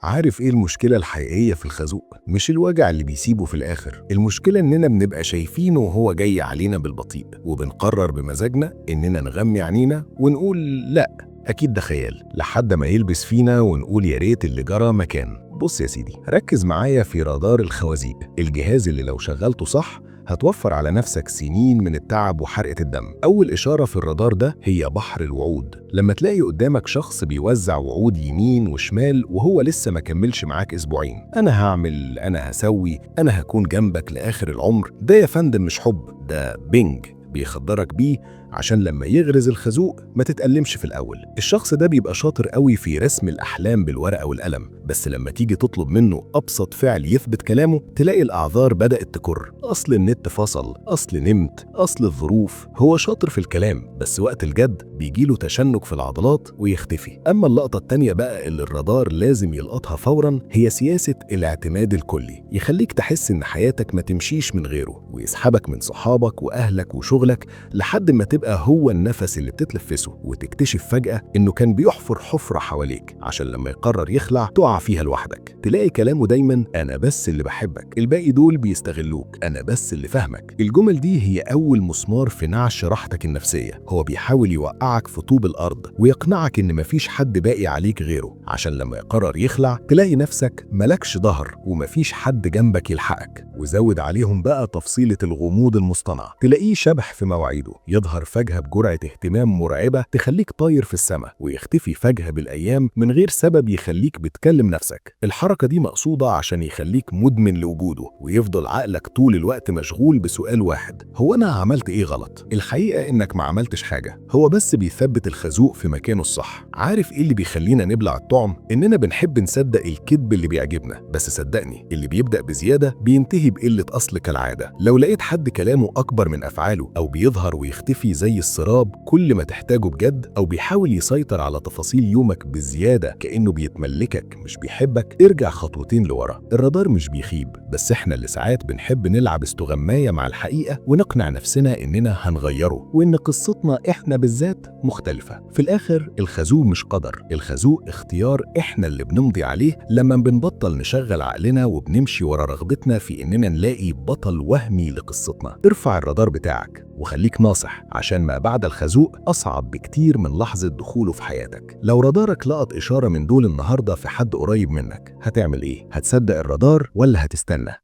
عارف ايه المشكلة الحقيقية في الخازوق؟ مش الوجع اللي بيسيبه في الآخر، المشكلة إننا بنبقى شايفينه وهو جاي علينا بالبطيء، وبنقرر بمزاجنا إننا نغمي عينينا ونقول لأ أكيد ده خيال، لحد ما يلبس فينا ونقول يا ريت اللي جرى مكان. بص يا سيدي، ركز معايا في رادار الخوازيق، الجهاز اللي لو شغلته صح هتوفر على نفسك سنين من التعب وحرقة الدم. أول إشارة في الرادار ده هي بحر الوعود. لما تلاقي قدامك شخص بيوزع وعود يمين وشمال وهو لسه ما كملش معاك أسبوعين، أنا هعمل، أنا هسوي، أنا هكون جنبك لآخر العمر، ده يا فندم مش حب، ده بينج بيخدرك بيه عشان لما يغرز الخازوق ما تتألمش في الأول. الشخص ده بيبقى شاطر قوي في رسم الأحلام بالورقة والقلم، بس لما تيجي تطلب منه أبسط فعل يثبت كلامه تلاقي الأعذار بدأت تكر. أصل النت فصل، أصل نمت، أصل الظروف. هو شاطر في الكلام بس وقت الجد بيجيله تشنج في العضلات ويختفي. أما اللقطة التانية بقى اللي الرادار لازم يلقطها فورا هي سياسة الاعتماد الكلي، يخليك تحس إن حياتك ما تمشيش من غيره، ويسحبك من صحابك وأهلك وشغلك لحد ما تبقى هو النفس اللي بتتلفسه، وتكتشف فجأة إنه كان بيحفر حفرة حواليك عشان لما يقرر يخلع تقع فيها لوحدك. تلاقي كلامه دايما أنا بس اللي بحبك، الباقي دول بيستغلوك، أنا بس اللي فاهمك. الجمل دي هي أول مسمار في نعش راحتك النفسية. هو بيحاول يوقعك في طوب الأرض ويقنعك إن مفيش حد باقي عليك غيره، عشان لما يقرر يخلع تلاقي نفسك ملكش ظهر ومفيش حد جنبك يلحقك. وزود عليهم بقى تفصيلة الغموض المصطنع، تلاقيه شبح في مواعيده، يظهر فجأة بجرعة اهتمام مرعبة تخليك طاير في السماء، ويختفي فجأة بالأيام من غير سبب يخليك بتكلم نفسك. الحركة دي مقصودة عشان يخليك مدمن لوجوده، ويفضل عقلك طول الوقت مشغول بسؤال واحد: هو أنا عملت إيه غلط؟ الحقيقة إنك ما عملتش حاجة، هو بس بيثبت الخازوق في مكانه الصح. عارف إيه اللي بيخلينا نبلع الطعم؟ إننا بنحب نصدق الكذب اللي بيعجبنا، بس صدقني اللي بيبدأ بزيادة بينتهي بقلة أصل كالعادة. لو لقيت حد كلامه أكبر من أفعاله، أو بيظهر ويختفي زي السراب كل ما تحتاجه بجد، أو بيحاول يسيطر على تفاصيل يومك بزيادة كأنه بيتملكك مش بيحبك، ارجع خطوتين لورا. الرادار مش بيخيب، بس احنا اللي ساعات بنحب نلعب استغماية مع الحقيقة ونقنع نفسنا إننا هنغيره، وإن قصتنا احنا بالذات مختلفة. في الآخر الخازوق مش قدر، الخازوق اختيار احنا اللي بنمضي عليه لما بنبطل نشغل عقلنا وبنمشي ورا رغبتنا في إننا نلاقي بطل وهمي لقصتنا. ارفع الرادار بتاعك وخليك ناصح، عشان ما بعد الخازوق أصعب بكتير من لحظة دخوله في حياتك. لو رادارك لقط إشارة من دول النهاردة في حد قريب منك، هتعمل إيه؟ هتصدق الرادار ولا هتستنى؟